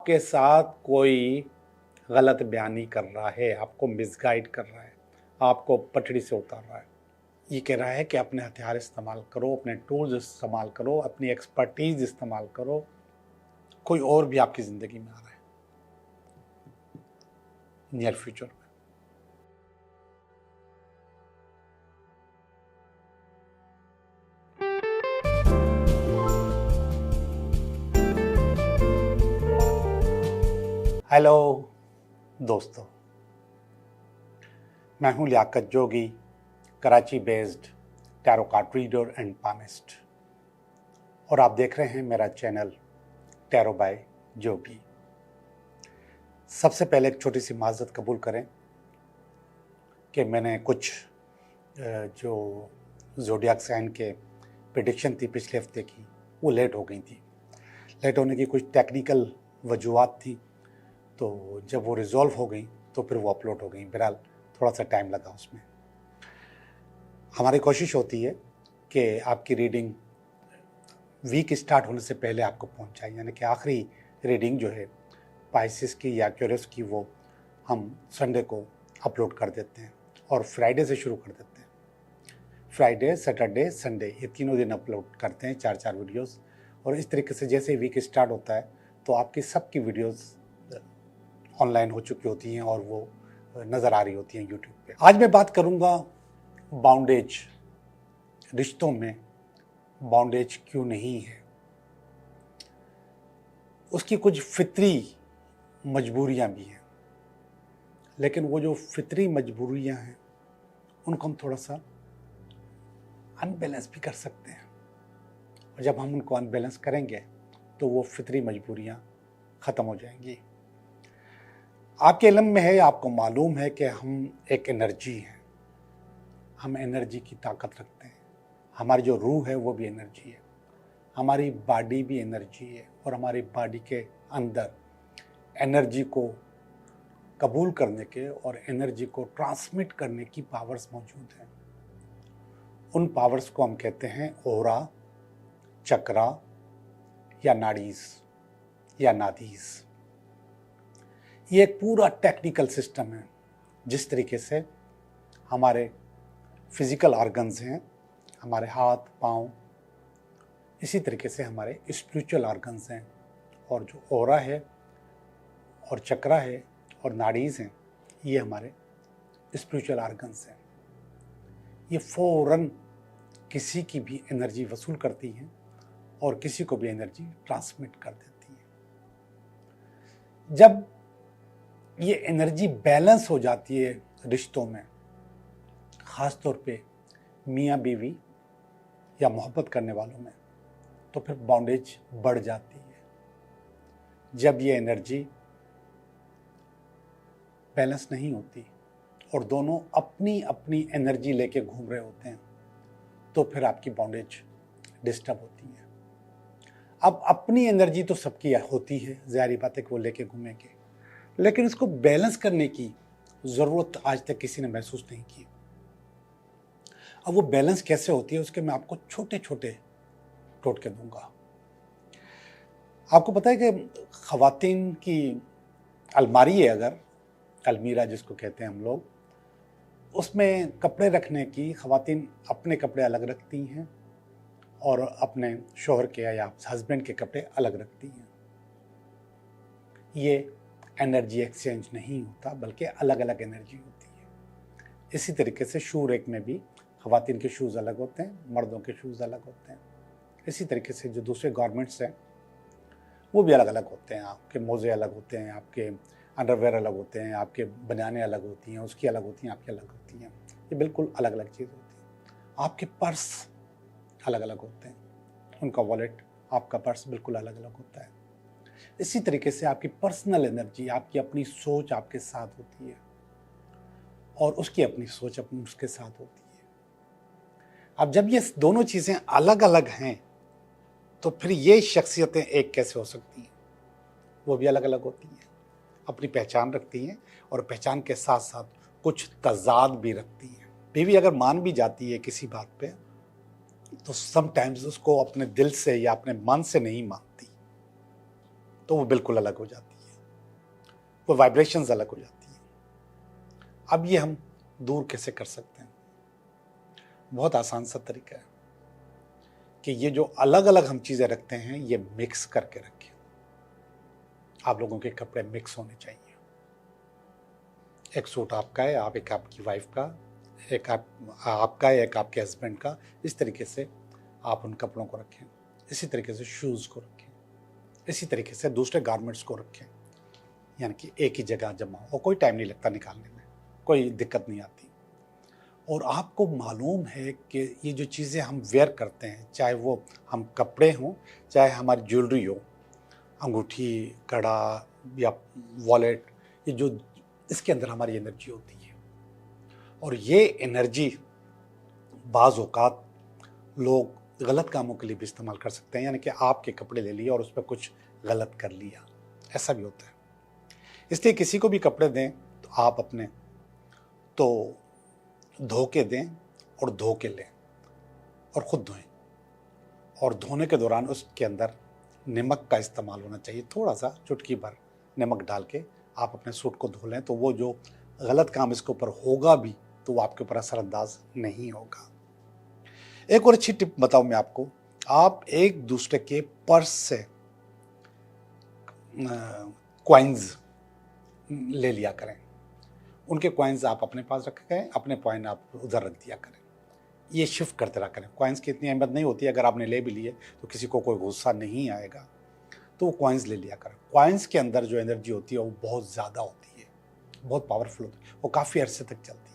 आपके साथ कोई गलत बयानी कर रहा है, आपको मिसगाइड कर रहा है, आपको पटड़ी से उतार रहा है, ये कह रहा है कि अपने हथियार इस्तेमाल करो, अपने टूल्स इस्तेमाल करो, अपनी एक्सपर्टीज इस्तेमाल करो, कोई और भी आपकी ज़िंदगी में आ रहा है नियर फ्यूचर में। हेलो दोस्तों, मैं हूं Liaquat Jogi, Karachi based tarot card reader and palmist, और आप देख रहे हैं मेरा चैनल टैरो बाय जोगी। सबसे पहले एक छोटी सी माज़रत कबूल करें कि मैंने कुछ जो ज़ोडियाक साइन के प्रेडिक्शन थी पिछले हफ्ते की, वो लेट हो गई थी। लेट होने की कुछ टेक्निकल वजूहात थी, तो जब वो रिज़ॉल्व हो गई तो फिर वो अपलोड हो गई। बहरहाल थोड़ा सा टाइम लगा उसमें। हमारी कोशिश होती है कि आपकी रीडिंग वीक स्टार्ट होने से पहले आपको पहुंच जाए, यानी कि आखिरी रीडिंग जो है पाइसिस की या एक्वेरियस की, वो हम संडे को अपलोड कर देते हैं और फ्राइडे से शुरू कर देते हैं। फ्राइडे, सैटरडे, संडे, ये तीनों दिन अपलोड करते हैं 4-4 वीडियोस। और इस तरीके से जैसे वीक स्टार्ट होता है तो आपकी सबकी वीडियोस ऑनलाइन हो चुकी होती हैं और वो नज़र आ रही होती हैं यूट्यूब पे। आज मैं बात करूँगा बाउंडेज, रिश्तों में बाउंडेज क्यों नहीं है। उसकी कुछ फितरी मजबूरियां भी हैं, लेकिन वो जो फितरी मजबूरियां हैं उनको हम थोड़ा सा अनबैलेंस भी कर सकते हैं, और जब हम उनको अनबैलेंस करेंगे तो वो फितरी मजबूरियां ख़त्म हो जाएंगी। आपके इल्म में है, आपको मालूम है कि हम एक एनर्जी हैं, हम एनर्जी की ताकत रखते हैं। हमारी जो रूह है वो भी एनर्जी है, हमारी बॉडी भी एनर्जी है, और हमारी बॉडी के अंदर एनर्जी को कबूल करने के और एनर्जी को ट्रांसमिट करने की पावर्स मौजूद हैं। उन पावर्स को हम कहते हैं ओरा, चक्रा या नाड़ीज या नादीज। ये एक पूरा टेक्निकल सिस्टम है। जिस तरीके से हमारे फिजिकल ऑर्गन्स हैं, हमारे हाथ पाँव, इसी तरीके से हमारे स्पिरिचुअल ऑर्गन्स हैं, और जो ओरा है और चक्रा है और नाड़ीज़ हैं, ये हमारे स्पिरिचुअल ऑर्गन्स हैं। ये फ़ौरन किसी की भी एनर्जी वसूल करती हैं और किसी को भी एनर्जी ट्रांसमिट कर देती हैं। जब ये एनर्जी बैलेंस हो जाती है रिश्तों में, ख़ास तौर पे मियाँ बीवी या मोहब्बत करने वालों में, तो फिर बाउंडेज बढ़ जाती है। जब ये एनर्जी बैलेंस नहीं होती और दोनों अपनी अपनी एनर्जी लेके घूम रहे होते हैं, तो फिर आपकी बाउंडेज डिस्टर्ब होती है। अब अपनी एनर्जी तो सबकी होती है, ज़ाहिर बात है कि वो लेके घूमेंगे, लेकिन इसको बैलेंस करने की ज़रूरत आज तक किसी ने महसूस नहीं की। अब वो बैलेंस कैसे होती है उसके मैं आपको छोटे छोटे टोटके दूंगा। आपको पता है कि ख़वातीन की अलमारी है, अगर अलमीरा जिसको कहते हैं हम लोग, उसमें कपड़े रखने की ख़वातीन अपने कपड़े अलग रखती हैं और अपने शौहर के या हस्बैंड के कपड़े अलग रखती हैं। ये एनर्जी एक्सचेंज नहीं होता, बल्कि अलग अलग एनर्जी होती है। इसी तरीके से शू रैक में भी ख़वातीन के शूज़ अलग होते हैं, मर्दों के शूज़ अलग होते हैं। इसी तरीके से जो दूसरे गारमेंट्स हैं वो भी अलग अलग होते हैं। आपके मोज़े अलग होते हैं, आपके अंडरवेयर अलग होते हैं, आपके बनियानें अलग होती हैं, उसकी अलग होती हैं, आपकी अलग होती हैं। ये बिल्कुल अलग अलग चीज़ होती है। आपके पर्स अलग अलग होते हैं, उनका वॉलेट, आपका पर्स बिल्कुल अलग अलग होता है। इसी तरीके से आपकी पर्सनल एनर्जी, आपकी अपनी सोच आपके साथ होती है और उसकी अपनी सोच अपनी उसके साथ होती है। अब जब ये दोनों चीज़ें अलग अलग हैं तो फिर ये शख्सियतें एक कैसे हो सकती हैं? वो भी अलग अलग होती हैं, अपनी पहचान रखती हैं और पहचान के साथ साथ कुछ तज़ाद भी रखती हैं। बीवी अगर मान भी जाती है किसी बात पे, तो समटाइम्स उसको अपने दिल से या अपने मन से नहीं मानती, तो वो बिल्कुल अलग हो जाती है। वो वाइब्रेशंस अलग हो जाती हैं। अब ये हम दूर कैसे कर सकते हैं? बहुत आसान सा तरीका है कि ये जो अलग अलग हम चीज़ें रखते हैं ये मिक्स करके रखें। आप लोगों के कपड़े मिक्स होने चाहिए। एक सूट आपका है, आप एक आपकी वाइफ का, एक आपका है, एक आपके हस्बैंड का। इस तरीके से आप उन कपड़ों को रखें। इसी तरीके से शूज़ को रखें। इसी तरीके से दूसरे गारमेंट्स को रखें, यानी कि एक ही जगह जमा हो। कोई टाइम नहीं लगता निकालने में, कोई दिक्कत नहीं आती। और आपको मालूम है कि ये जो चीज़ें हम वेयर करते हैं, चाहे वो हम कपड़े हों, चाहे हमारी ज्वेलरी हो, अंगूठी, कड़ा या वॉलेट, ये जो इसके अंदर हमारी एनर्जी होती है। और ये एनर्जी बाज़ औक़ात लोग गलत कामों के लिए भी इस्तेमाल कर सकते हैं, यानी कि आपके कपड़े ले लिए और उस पर कुछ गलत कर लिया, ऐसा भी होता है। इसलिए किसी को भी कपड़े दें तो आप अपने तो धो के दें और धो के लें और ख़ुद धोएं। और धोने के दौरान उसके अंदर नमक का इस्तेमाल होना चाहिए। थोड़ा सा चुटकी भर नमक डाल के आप अपने सूट को धो लें, तो वो जो गलत काम इसके ऊपर होगा भी तो वो आपके ऊपर असरअंदाज नहीं होगा। एक और अच्छी टिप बताऊं मैं आपको, आप एक दूसरे के पर्स से कॉइन्स ले लिया करें। उनके कॉइन्स आप अपने पास रखें, अपने कॉइन आप उधर रख दिया करें। ये शिफ्ट करते रहा करें। कॉइन्स की इतनी अहमियत नहीं होती है, अगर आपने ले भी लिए तो किसी को कोई गुस्सा नहीं आएगा, तो वो कॉइन्स ले लिया करें। कॉइन्स के अंदर जो एनर्जी होती है वो बहुत ज़्यादा होती है, बहुत पावरफुल होती है, वो काफ़ी अरसे तक चलती है।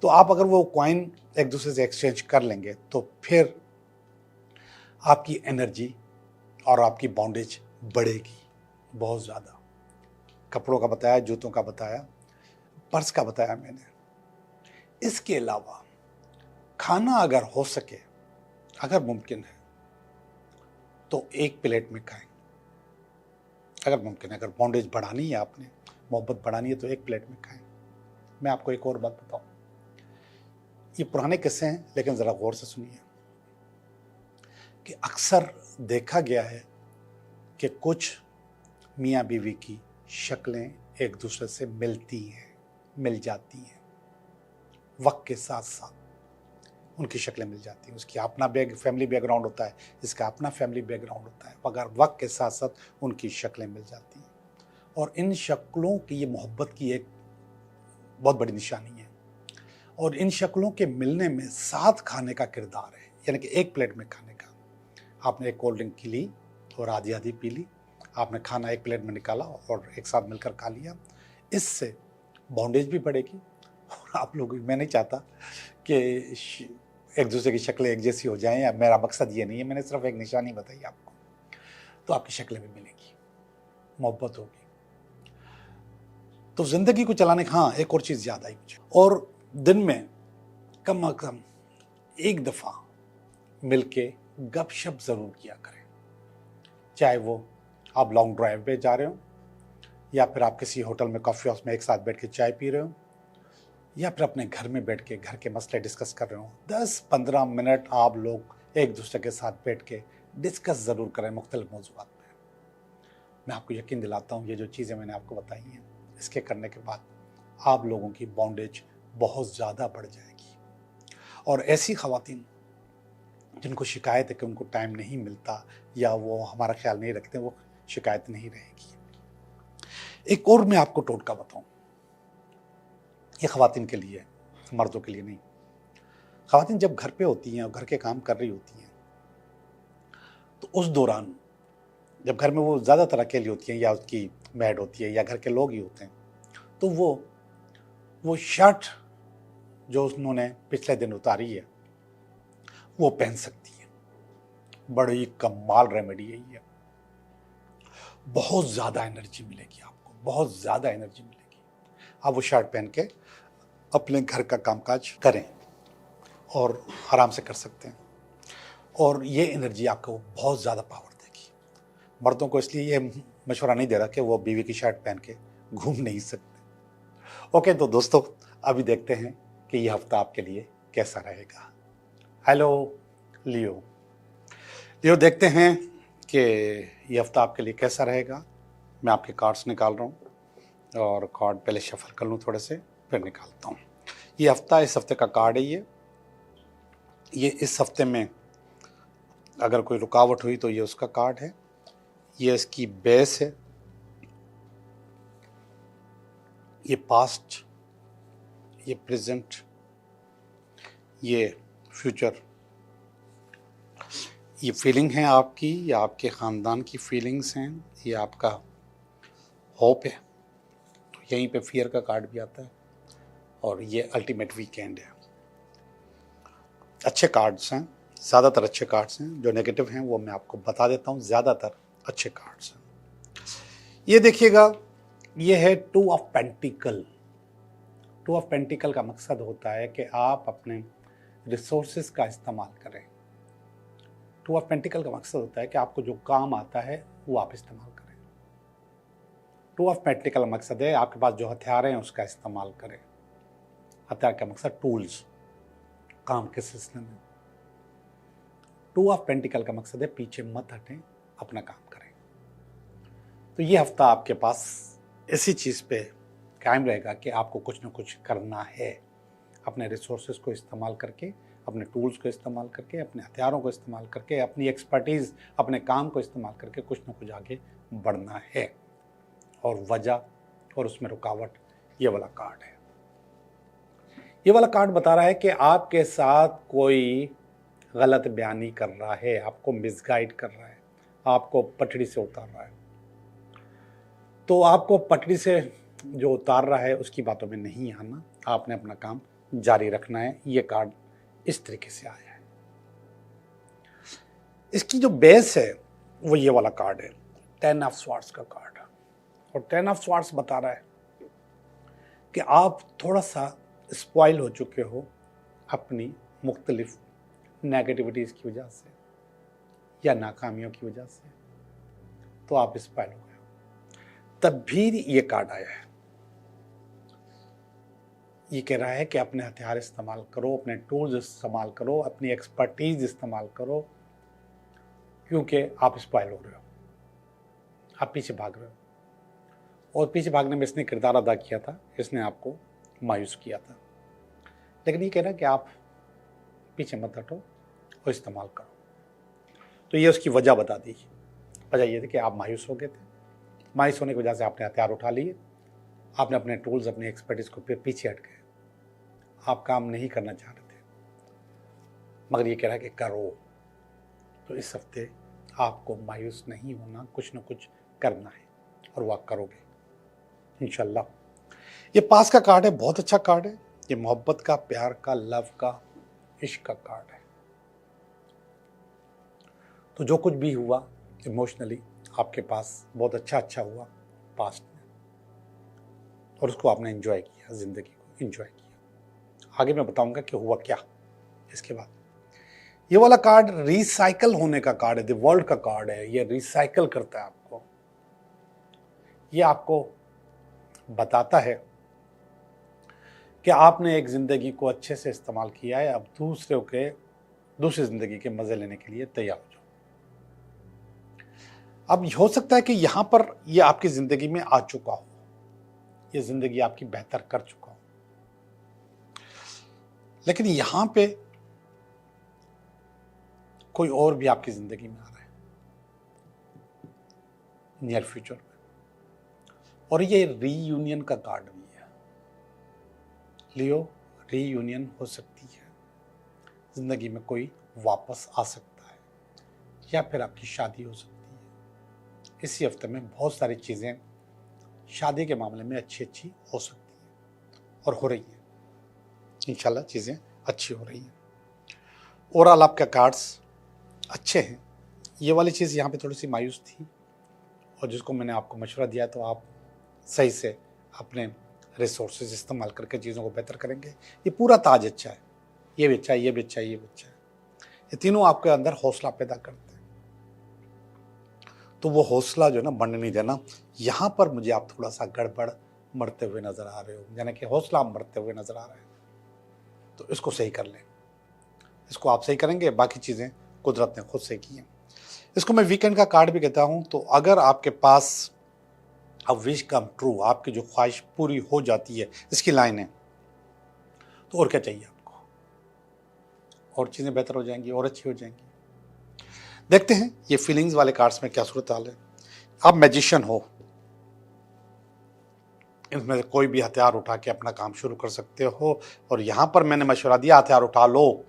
तो आप अगर वो कॉइन एक दूसरे से एक्सचेंज कर लेंगे तो फिर आपकी एनर्जी और आपकी बॉन्डेज बढ़ेगी बहुत ज़्यादा। कपड़ों का बताया, जूतों का बताया, पर्स का बताया मैंने। इसके अलावा खाना अगर हो सके, अगर मुमकिन है तो एक प्लेट में खाएं। अगर मुमकिन है, अगर बॉन्डेज बढ़ानी है, आपने मोहब्बत बढ़ानी है, तो एक प्लेट में खाएं। मैं आपको एक और बात बताऊं, ये पुराने किस्से हैं लेकिन ज़रा गौर से सुनिए कि अक्सर देखा गया है कि कुछ मियाँ बीवी की शक्लें एक दूसरे से मिलती हैं, मिल जाती हैं। वक्त के साथ साथ उनकी शक्लें मिल जाती हैं। उसकी अपना फैमिली बैकग्राउंड होता है, इसका अपना फैमिली बैकग्राउंड होता है, मगर वक्त के साथ साथ उनकी शक्लें मिल जाती हैं। और इन शक्लों की, ये मोहब्बत की एक बहुत बड़ी निशानी है। और इन शक्लों के मिलने में साथ खाने का किरदार है, यानी कि एक प्लेट में खाने का। आपने एक कोल्ड ड्रिंक की ली और आधी आधी पी ली, आपने खाना एक प्लेट में निकाला और एक साथ मिलकर खा लिया। इससे बॉन्डेज भी बढ़ेगी। और आप लोग, मैं नहीं चाहता कि एक दूसरे की शक्लें एक जैसी हो जाएं, या मेरा मकसद ये नहीं है, मैंने सिर्फ एक निशानी बताई आपको। तो आपकी शक्लें भी मिलेंगी, मोहब्बत होगी। तो ज़िंदगी को चलाने का, हाँ, एक और चीज़ याद आई मुझे, और दिन में कम से कम एक दफ़ा मिलके गपशप ज़रूर किया करें। चाहे वो आप लॉन्ग ड्राइव पे जा रहे हो, या फिर आप किसी होटल में, कॉफ़ी हाउस में एक साथ बैठ के चाय पी रहे हो, या फिर अपने घर में बैठ के घर के मसले डिस्कस कर रहे हो। 10-15 मिनट आप लोग एक दूसरे के साथ बैठ के डिस्कस ज़रूर करें मुख्तलिफ मौज़ूआत पे। मैं आपको यकीन दिलाता हूँ, ये जो चीज़ें मैंने आपको बताई हैं, इसके करने के बाद आप लोगों की बॉन्डेज बहुत ज़्यादा बढ़ जाएगी। और ऐसी ख़वातीन जिनको शिकायत है कि उनको टाइम नहीं मिलता या वो हमारा ख्याल नहीं रखते, वो शिकायत नहीं रहेगी। एक और मैं आपको टोटका बताऊं, ये ख़वातीन के लिए, मर्दों के लिए नहीं। ख़वातीन जब घर पे होती हैं और घर के काम कर रही होती हैं, तो उस दौरान जब घर में वो ज़्यादातर अकेली होती हैं, या उसकी मैड होती है, या घर के लोग ही होते हैं, तो वो शर्ट जो उन्होंने पिछले दिन उतारी है वो पहन सकती है। बड़ी कमाल रेमेडी है ये। बहुत ज़्यादा एनर्जी मिलेगी आपको, बहुत ज़्यादा एनर्जी मिलेगी। आप वो शर्ट पहन के अपने घर का कामकाज करें और आराम से कर सकते हैं, और ये एनर्जी आपको बहुत ज़्यादा पावर देगी। मर्दों को इसलिए ये मशवरा नहीं दे रहा कि वो बीवी की शर्ट पहन के घूम नहीं सकते। ओके, तो दोस्तों अभी देखते हैं कि ये हफ्ता आपके लिए कैसा रहेगा। हेलो लियो, देखते हैं कि ये हफ्ता आपके लिए कैसा रहेगा। मैं आपके कार्ड्स निकाल रहा हूँ। और कार्ड पहले शफल कर लूँ थोड़े से, फिर निकालता हूँ। ये हफ्ता, इस हफ्ते का कार्ड है ये इस हफ्ते में अगर कोई रुकावट हुई तो ये उसका कार्ड है। ये इसकी बेस है, ये पास्ट, ये प्रेजेंट, ये फ्यूचर। ये फीलिंग है आपकी, या आपके ख़ानदान की फीलिंग्स हैं, ये आपका होप है। तो यहीं पे फियर का कार्ड भी आता है, और ये अल्टीमेट वीकेंड है। अच्छे कार्ड्स हैं, ज़्यादातर अच्छे कार्ड्स हैं। जो नेगेटिव हैं वो मैं आपको बता देता हूँ, ज़्यादातर अच्छे कार्ड्स हैं। ये देखिएगा, ये है two of pentacle. Two of pentacle का मकसद होता है कि आप अपने रिसोर्सेज का इस्तेमाल करें। टू ऑफ पेंटिकल का मकसद होता है कि आपको जो काम आता है वो आप इस्तेमाल करें। टू ऑफ पेंटिकल का मकसद है आपके पास जो हथियार हैं उसका इस्तेमाल करें। हथियार का मकसद टूल्स, काम के सिलसिले में। टू ऑफ पेंटिकल का मकसद है पीछे मत हटें, अपना काम करें। तो ये हफ्ता आपके पास इसी चीज़ पे कायम रहेगा कि आपको कुछ ना कुछ करना है। अपने रिसोर्सेज को इस्तेमाल करके, अपने टूल्स को इस्तेमाल करके, अपने हथियारों को इस्तेमाल करके, अपनी एक्सपर्टीज़, अपने काम को इस्तेमाल करके कुछ ना कुछ आगे बढ़ना है। और वजह और उसमें रुकावट, ये वाला कार्ड है। ये वाला कार्ड बता रहा है कि आपके साथ कोई गलत बयानी कर रहा है, आपको मिसगाइड कर रहा है, आपको पटड़ी से उतार रहा है। तो आपको पटड़ी से जो उतार रहा है उसकी बातों में नहीं आना, आपने अपना काम जारी रखना है। ये कार्ड इस तरीके से आया है। इसकी जो बेस है वो ये वाला कार्ड है, 10 ऑफ स्वॉर्ड्स का कार्ड। और 10 ऑफ स्वॉर्ड्स बता रहा है कि आप थोड़ा सा स्पॉइल हो चुके हो अपनी मुख्तलिफ नेगेटिविटीज़ की वजह से या नाकामियों की वजह से। तो आप स्पॉइल हो गए हो, तब भी ये कार्ड आया है। ये कह रहा है कि अपने हथियार इस्तेमाल करो, अपने टूल्स इस्तेमाल करो, अपनी एक्सपर्टीज इस्तेमाल करो, क्योंकि आप स्पॉइल हो रहे हो, आप पीछे भाग रहे हो। और पीछे भागने में इसने किरदार अदा किया था, इसने आपको मायूस किया था। लेकिन ये कह रहा है कि आप पीछे मत हटो और इस्तेमाल करो। तो ये उसकी वजह बता दी। वजह ये थी कि आप मायूस हो गए थे। मायूस होने की वजह से आपने हथियार उठा लिए, आपने अपने टूल्स, अपनी एक्सपर्टीज को पीछे हट गए, आप काम नहीं करना चाह रहे थे। मगर ये कह रहा है कि करो। तो इस हफ्ते आपको मायूस नहीं होना, कुछ ना कुछ करना है और वह करोगे इंशाल्लाह। ये पास का कार्ड है, बहुत अच्छा कार्ड है। ये मोहब्बत का, प्यार का, लव का, इश्क का कार्ड है। तो जो कुछ भी हुआ इमोशनली आपके पास बहुत अच्छा हुआ पास्ट में, और उसको आपने एंजॉय किया, ज़िंदगी को एंजॉय किया। आगे मैं बताऊंगा कि हुआ क्या इसके बाद। ये वाला कार्ड रिसाइकल होने का कार्ड है, द वर्ल्ड का कार्ड है। ये रिसाइकल करता है आपको। ये आपको बताता है कि आपने एक ज़िंदगी को अच्छे से इस्तेमाल किया है, अब दूसरी ज़िंदगी के मज़े लेने के लिए तैयार हो जाओ। अब हो सकता है कि यहाँ पर ये आपकी ज़िंदगी में आ चुका हो, ये ज़िंदगी आपकी बेहतर कर चुका हो, लेकिन यहाँ पे कोई और भी आपकी ज़िंदगी में आ रहा है नियर फ्यूचर में। और ये रीयूनियन का कार्ड भी है। लियो, रीयूनियन हो सकती है, ज़िंदगी में कोई वापस आ सकता है, या फिर आपकी शादी हो सकती है। इसी हफ्ते में बहुत सारी चीज़ें शादी के मामले में अच्छी हो सकती हैं और हो रही हैं। इंशाल्लाह चीज़ें अच्छी हो रही हैं। ओवरऑल आपके कार्ड्स अच्छे हैं। ये वाली चीज़ यहाँ पे थोड़ी सी मायूस थी, और जिसको मैंने आपको मशवरा दिया, तो आप सही से अपने रिसोर्सेज इस्तेमाल करके चीज़ों को बेहतर करेंगे। ये पूरा ताज अच्छा है, ये भी अच्छा है, ये भी अच्छा है, ये भी अच्छा है। ये तीनों आपके अंदर हौसला पैदा करते हैं। तो वो हौसला जो है ना बढ़ने नहीं देना। यहाँ पर मुझे आप थोड़ा सा गड़बड़ मरते हुए नज़र आ रहे हो, यानी कि हौसला मरते हुए नज़र आ रहे हैं। तो इसको सही कर लें, इसको आप सही करेंगे, बाकी चीज़ें कुदरत ने खुद से की हैं। इसको मैं वीकेंड का कार्ड भी कहता हूँ। तो अगर आपके पास अब विश कम ट्रू, आपकी जो ख्वाहिश पूरी हो जाती है, इसकी लाइन है, तो और क्या चाहिए आपको? और चीज़ें बेहतर हो जाएंगी और अच्छी हो जाएंगी। देखते हैं ये फीलिंग्स वाले कार्ड्स में क्या सूरत हाल है। आप मैजिशियन हो, इनमें से कोई भी हथियार उठा के अपना काम शुरू कर सकते हो, और यहां पर मैंने मशवरा दिया हथियार उठा लो।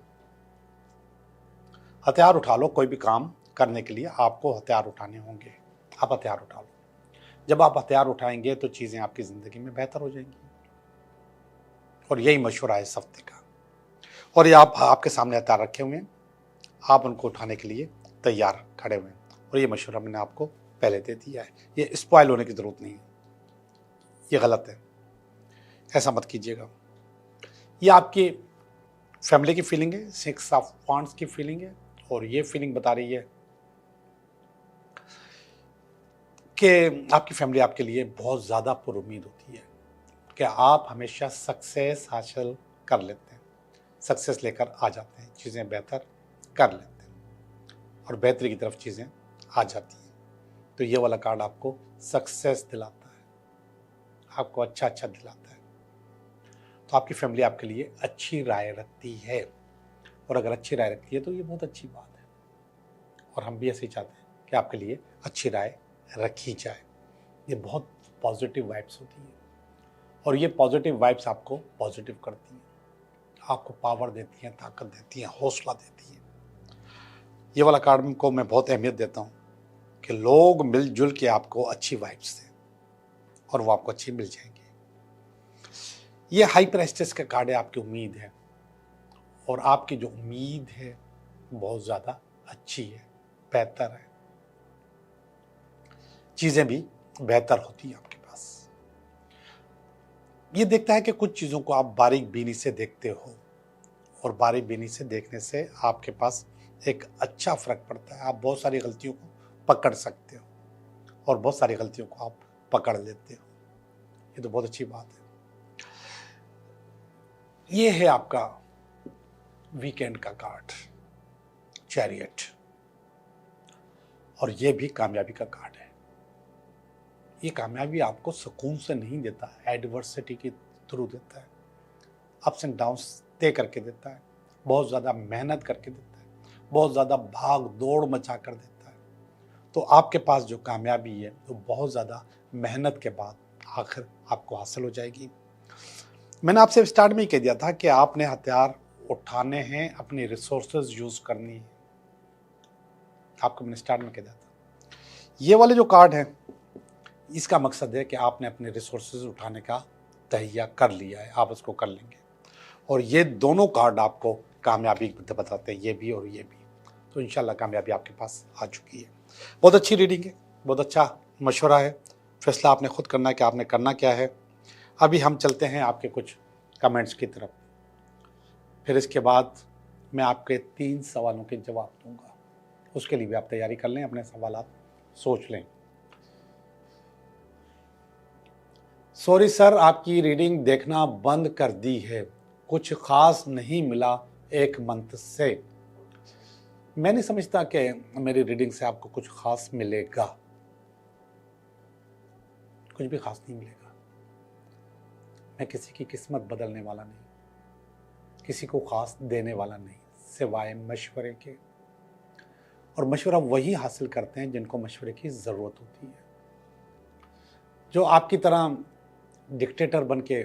हथियार उठा लो, कोई भी काम करने के लिए आपको हथियार उठाने होंगे। आप हथियार उठा लो। जब आप हथियार उठाएंगे तो चीज़ें आपकी ज़िंदगी में बेहतर हो जाएंगी, और यही मशवरा है इस हफ्ते का। और ये आपके सामने हथियार रखे हुए हैं, आप उनको उठाने के लिए तैयार खड़े हुए हैं, और ये मशवरा मैंने आपको पहले दे दिया है। ये स्पॉइल होने की ज़रूरत नहीं है, ये गलत है, ऐसा मत कीजिएगा। ये आपकी फैमिली की फीलिंग है, 6 ऑफ वांड्स की फीलिंग है, और ये फीलिंग बता रही है कि आपकी फैमिली आपके लिए बहुत ज़्यादा पुरुमीद होती है कि आप हमेशा सक्सेस हासिल कर लेते हैं, सक्सेस लेकर आ जाते हैं, चीज़ें बेहतर कर लेते हैं, और बेहतरी की तरफ चीज़ें आ जाती हैं। तो ये वाला कार्ड आपको सक्सेस दिलाता है, आपको अच्छा दिलाता है। तो आपकी फैमिली आपके लिए अच्छी राय रखती है, और अगर अच्छी राय रखती है तो ये बहुत अच्छी बात है, और हम भी ऐसे ही चाहते हैं कि आपके लिए अच्छी राय रखी जाए। ये बहुत पॉजिटिव वाइब्स होती हैं, और ये पॉजिटिव वाइब्स आपको पॉजिटिव करती हैं, आपको पावर देती हैं, ताकत देती हैं, हौसला देती हैं। ये वाला कार्ड को मैं बहुत अहमियत देता हूँ कि लोग मिलजुल के आपको अच्छी वाइब्स दें, और वो आपको अच्छी मिल जाएंगी। ये हाई प्रेस्टिज का कार्ड है, आपकी उम्मीद है, और आपकी जो उम्मीद है बहुत ज़्यादा अच्छी है, बेहतर है, चीज़ें भी बेहतर होती हैं आपके पास। ये देखता है कि कुछ चीज़ों को आप बारीक बीनी से देखते हो, और बारीक बीनी से देखने से आपके पास एक अच्छा फ़र्क पड़ता है। आप बहुत सारी गलतियों को पकड़ सकते हो, और बहुत सारी गलतियों को आप पकड़ लेते हो। ये तो बहुत अच्छी बात है। ये है आपका वीकेंड का कार्ड, चैरियट, और ये भी कामयाबी का कार्ड है। ये कामयाबी आपको सुकून से नहीं देता, एडवर्सिटी के थ्रू देता है, अप्स एंड डाउन्स तय करके देता है, बहुत ज़्यादा मेहनत करके देता है, बहुत ज़्यादा भाग दौड़ मचा कर देता है। तो आपके पास जो कामयाबी है वो बहुत ज़्यादा मेहनत के बाद आखिर आपको हासिल हो जाएगी। मैंने आपसे स्टार्ट में ही कह दिया था कि आपने हथियार उठाने हैं, अपनी रिसोर्सेज यूज़ करनी है, आपको मैंने स्टार्ट में कह दिया था। ये वाले जो कार्ड हैं, इसका मकसद है कि आपने अपने रिसोर्सेज उठाने का तहिया कर लिया है, आप उसको कर लेंगे। और ये दोनों कार्ड आपको कामयाबी बताते हैं, ये भी और ये भी। तो इंशाल्लाह कामयाबी आपके पास आ चुकी है। बहुत अच्छी रीडिंग है, बहुत अच्छा मशवरा है, फैसला आपने खुद करना है कि आपने करना क्या है। अभी हम चलते हैं आपके कुछ कमेंट्स की तरफ, फिर इसके बाद मैं आपके 3 सवालों के जवाब दूंगा। उसके लिए भी आप तैयारी कर लें, अपने सवाल सोच लें। सॉरी सर, आपकी रीडिंग देखना बंद कर दी है, कुछ खास नहीं मिला 1 मंथ से। मैं नहीं समझता कि मेरी रीडिंग से आपको कुछ खास मिलेगा, कुछ भी खास नहीं मिलेगा। मैं किसी की किस्मत बदलने वाला नहीं, किसी को खास देने वाला नहीं, सिवाय मशवरे के। और मशवरा वही हासिल करते हैं जिनको मशवरे की ज़रूरत होती है। जो आपकी तरह डिक्टेटर बन के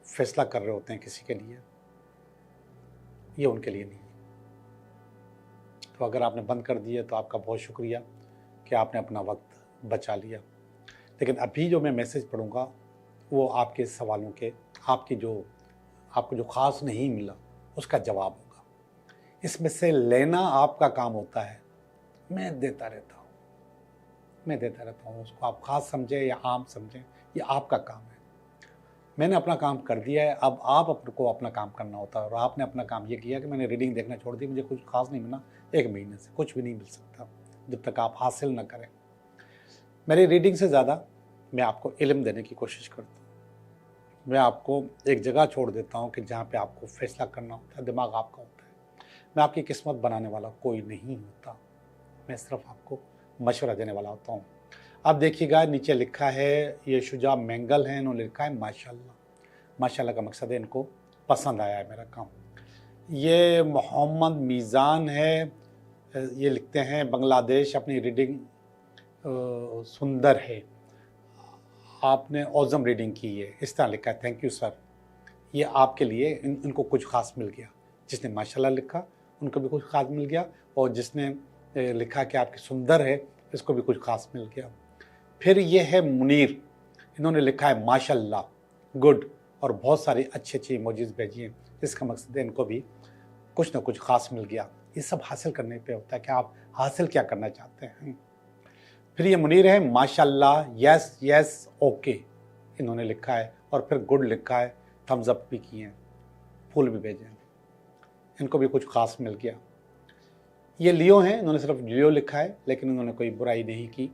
फैसला कर रहे होते हैं किसी के लिए, ये उनके लिए नहीं है। तो अगर आपने बंद कर दिया तो आपका बहुत शुक्रिया कि आपने अपना वक्त बचा लिया। लेकिन अभी जो मैं मैसेज पढ़ूंगा वो आपके सवालों के, आपको जो ख़ास नहीं मिला उसका जवाब होगा। इसमें से लेना आपका काम होता है, मैं देता रहता हूँ। उसको आप ख़ास समझें या आम समझें, ये आपका काम है। मैंने अपना काम कर दिया है, अब आपको अपना काम करना होता है। और आपने अपना काम ये किया कि मैंने रीडिंग देखना छोड़ दी, मुझे कुछ खास नहीं मिला 1 महीने से, कुछ भी नहीं मिल सकता जब तक आप हासिल न करें। मेरी रीडिंग से ज़्यादा मैं आपको इल्म देने की कोशिश करता हूँ। मैं आपको एक जगह छोड़ देता हूँ कि जहाँ पे आपको फैसला करना होता है, दिमाग आपका होता है। मैं आपकी किस्मत बनाने वाला कोई नहीं होता, मैं सिर्फ आपको मशवरा देने वाला होता हूँ। अब देखिएगा नीचे लिखा है, ये शुजा मैंगल हैं, इन्होंने लिखा है माशाल्लाह। माशाल्लाह का मकसद है इनको पसंद आया है मेरा काम। ये मोहम्मद मीज़ान है, ये लिखते हैं बांग्लादेश, अपनी रीडिंग सुंदर है, आपने औज़म रीडिंग की है, इस तरह लिखा है। थैंक यू सर, ये आपके लिए। इनको कुछ ख़ास मिल गया। जिसने माशाल्लाह लिखा उनको भी कुछ ख़ास मिल गया, और जिसने लिखा कि आपकी सुंदर है, इसको भी कुछ ख़ास मिल गया। फिर ये है मुनीर, इन्होंने लिखा है माशाल्लाह, गुड, और बहुत सारी अच्छी अच्छी इमोजीज़ भेजी हैं। इसका मकसद है इनको भी कुछ ना कुछ ख़ास मिल गया। ये सब हासिल करने पे होता है कि आप हासिल क्या करना चाहते हैं। फिर ये मुनीर है माशाल्लाह, यस यस ओके इन्होंने लिखा है, और फिर गुड लिखा है, थम्स अप भी किए हैं, फूल भी भेजे हैं। इनको भी कुछ ख़ास मिल गया। ये लियो हैं, इन्होंने सिर्फ लियो लिखा है, लेकिन इन्होंने कोई बुराई नहीं की।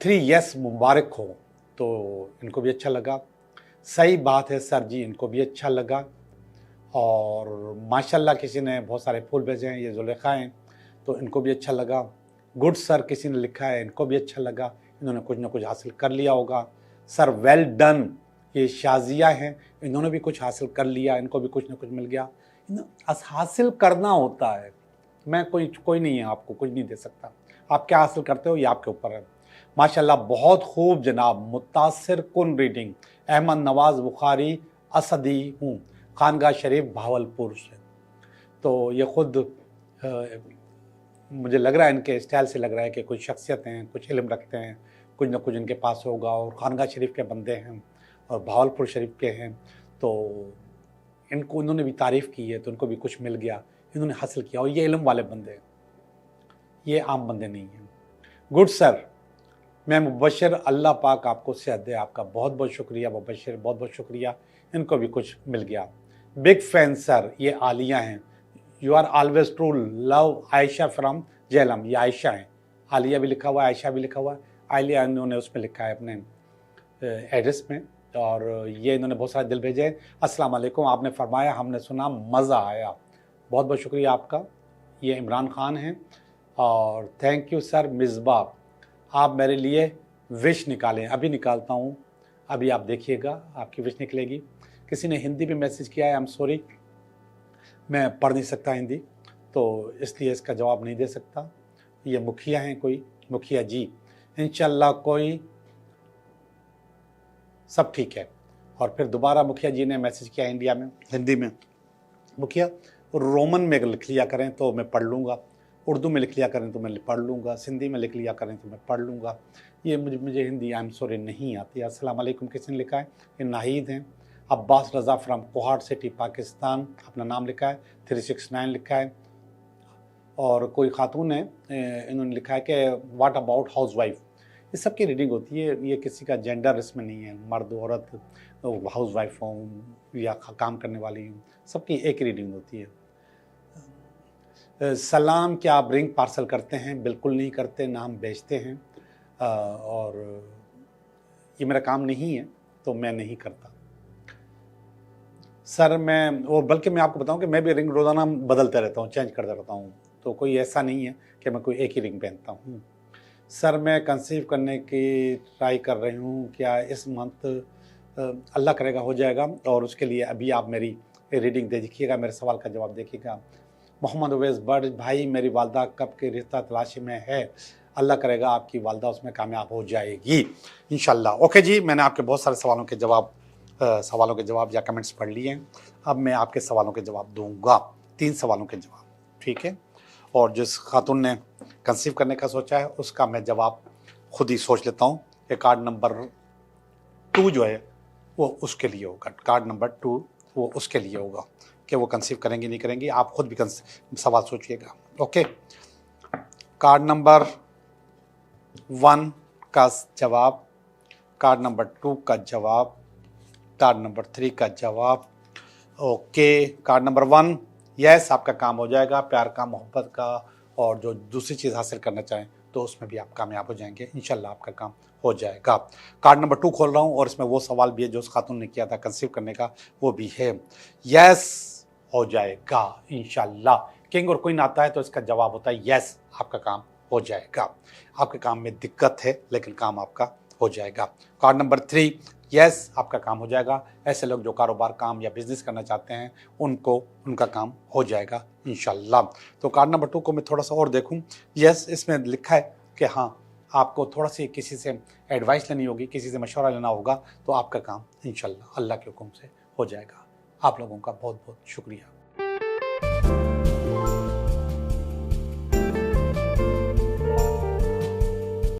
3 यस मुबारक हो, तो इनको भी अच्छा लगा। सही बात है सर जी, इनको भी अच्छा लगा। और माशाल्लाह किसी ने बहुत सारे फूल भेजे हैं, ये जुलेखा हैं, तो इनको भी अच्छा लगा। गुड सर किसी ने लिखा है, इनको भी अच्छा लगा, इन्होंने कुछ ना कुछ हासिल कर लिया होगा। सर वेल डन, ये शाजिया हैं, इन्होंने भी कुछ हासिल कर लिया, इनको भी कुछ ना कुछ मिल गया। हासिल करना होता है, मैं कोई नहीं है, आपको कुछ नहीं दे सकता। आप क्या हासिल करते हो ये आपके ऊपर है। माशाल्लाह बहुत खूब जनाब, मुतासिर कुन रीडिंग। अहमद नवाज़ बुखारी असदी हूँ, खानगा शरीफ भावलपुर से। तो ये खुद मुझे लग रहा है, इनके स्टाइल से लग रहा है कि कुछ शख्सियत हैं, कुछ इल्म रखते हैं, कुछ ना कुछ इनके पास होगा, और खानगा शरीफ के बंदे हैं और भावलपुर शरीफ के हैं। तो इनको इन्होंने भी तारीफ़ की है, तो इनको भी कुछ मिल गया, इन्होंने हासिल किया, और ये इल्म वाले बंदे हैं, ये आम बंदे नहीं हैं। गुड सर, मैं मुबशर, अल्लाह पाक आपको सेहत दे। आपका बहुत बहुत शुक्रिया मुबशर, बहुत बहुत शुक्रिया। इनको भी कुछ मिल गया। बिग फैन सर, ये आलिया हैं, you are always true love Ayesha from Jhelum. ये आयशा हैं, आलिया भी लिखा हुआ है, आयशा भी लिखा हुआ है। आलिया इन्होंने उसमें लिखा है अपने एड्रेस में, और ये इन्होंने बहुत सारे दिल भेजे हैं। अस्सलाम वालेकुम, आपने फरमाया, हमने सुना, मज़ा आया। बहुत बहुत शुक्रिया आपका। ये इमरान ख़ान हैं, और थैंक यू सर मिसबा, आप मेरे लिए विश निकालें। अभी निकालता हूँ, अभी आप देखिएगा, आपकी विश निकलेगी। किसी ने हिंदी में मैसेज किया है, आई एम सॉरी, मैं पढ़ नहीं सकता हिंदी, तो इसलिए इसका जवाब नहीं दे सकता। ये मुखिया हैं कोई, मुखिया जी, इंशाल्लाह कोई सब ठीक है। और फिर दोबारा मुखिया जी ने मैसेज किया इंडिया में, हिंदी में। मुखिया रोमन में लिख लिया करें तो मैं पढ़ लूँगा, उर्दू में लिख लिया करें तो मैं पढ़ लूँगा, सिंधी में लिख लिया करें तो मैं पढ़ लूँगा। ये मुझे हिंदी आई एम सॉरी नहीं आती। अस्सलाम वालेकुम किसने लिखा है, ये नाहिद हैं। अब्बास रज़ा फ्राम कोहाट सिटी पाकिस्तान, अपना नाम लिखा है। 369 लिखा है। और कोई खातून है, इन्होंने लिखा है कि व्हाट अबाउट हाउस वाइफ। ये सब की रीडिंग होती है, ये किसी का जेंडर इसमें नहीं है, मर्द औरत, हाउस वाइफ हों या काम करने वाली हों, सबकी एक रीडिंग होती है। सलाम, क्या आप रिंग पार्सल करते हैं? बिल्कुल नहीं करते, ना हम बेचते हैं, और ये मेरा काम नहीं है, तो मैं नहीं करता सर। मैं, और बल्कि मैं आपको बताऊं कि मैं भी रिंग रोज़ाना बदलते रहता हूं, चेंज करता रहता हूं, तो कोई ऐसा नहीं है कि मैं कोई एक ही रिंग पहनता हूं। सर मैं कंसीव करने की ट्राई कर रही हूं, क्या इस मंथ अल्लाह करेगा हो जाएगा? और उसके लिए अभी आप मेरी रीडिंग देखिएगा, मेरे सवाल का जवाब देखिएगा। मोहम्मद उवैस बर्ड, भाई मेरी वालदा कब के रिश्ता तलाशी में है, अल्लाह करेगा आपकी वालदा उसमें कामयाब हो जाएगी इंशाल्लाह। ओके जी, मैंने आपके बहुत सारे सवालों के जवाब या कमेंट्स पढ़ लिए हैं। अब मैं आपके सवालों के जवाब दूंगा, 3 सवालों के जवाब, ठीक है। और जिस खातून ने कंसीव करने का सोचा है उसका मैं जवाब खुद ही सोच लेता हूँ कि कार्ड नंबर 2 जो है वो उसके लिए होगा। कार्ड नंबर 2 वो उसके लिए होगा कि वो कंसीव करेंगी नहीं करेंगी, आप खुद भी सवाल सोचिएगा। ओके, कार्ड नंबर 1 का जवाब, कार्ड नंबर 2 का जवाब, कार्ड नंबर 3 का जवाब। ओके, कार्ड नंबर 1, यस आपका काम हो जाएगा, प्यार का, मोहब्बत का, और जो दूसरी चीज़ हासिल करना चाहें तो उसमें भी आप कामयाब हो जाएंगे इंशाल्लाह, आपका काम हो जाएगा। कार्ड नंबर 2 खोल रहा हूँ, और इसमें वो सवाल भी है जो उस खातून ने किया था कंसीव करने का, वो भी है। यस हो जाएगा इंशाल्लाह। किंग और क्वीन आता है तो इसका जवाब होता है यस, आपका काम हो जाएगा। आपके काम में दिक्कत है लेकिन काम आपका हो जाएगा। कार्ड नंबर 3, यस, आपका काम हो जाएगा। ऐसे लोग जो कारोबार, काम या बिजनेस करना चाहते हैं उनको उनका काम हो जाएगा इंशाल्लाह। तो कार्ड नंबर 2 को मैं थोड़ा सा और देखूं। यस, इसमें लिखा है कि हाँ, आपको थोड़ा सी किसी से एडवाइस लेनी होगी, किसी से मशवरा लेना होगा, तो आपका काम इंशाल्लाह अल्लाह के हुक्म से हो जाएगा। आप लोगों का बहुत बहुत शुक्रिया।